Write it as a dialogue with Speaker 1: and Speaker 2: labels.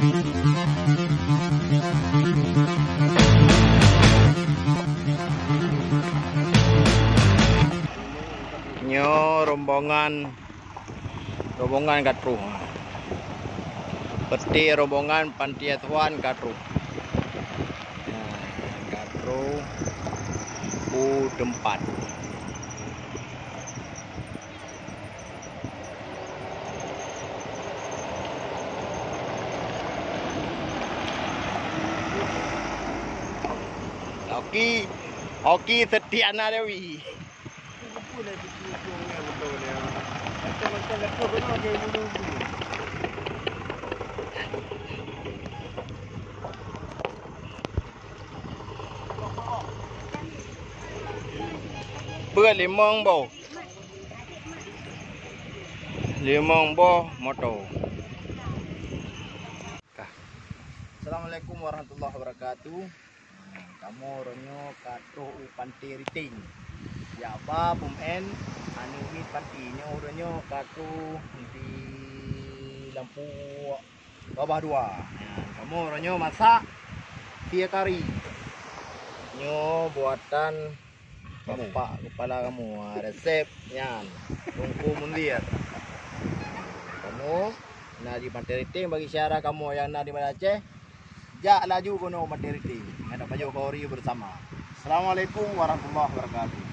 Speaker 1: Nyo rombongan Katru. Peti rombongan panti asuhan Katru. Nah, Katru U4. Oki Setiana Dewi. Limong bo moto. Assalamualaikum warahmatullahi wabarakatuh. Kamu ronyo Katru panti riting. Ya apa pumen anu ini pantinya ronyo Katru di lampu bawah 2. Kamu ronyo masak 3 kari. Nyo buatan bapak kepala kamu, resep yan tungku mundir. Kamu nah di pantai riting bagi syara kamu yang nah di Aceh, jak laju kono pantai riting ada Pak Jokowi bersama. Assalamualaikum warahmatullahi wabarakatuh.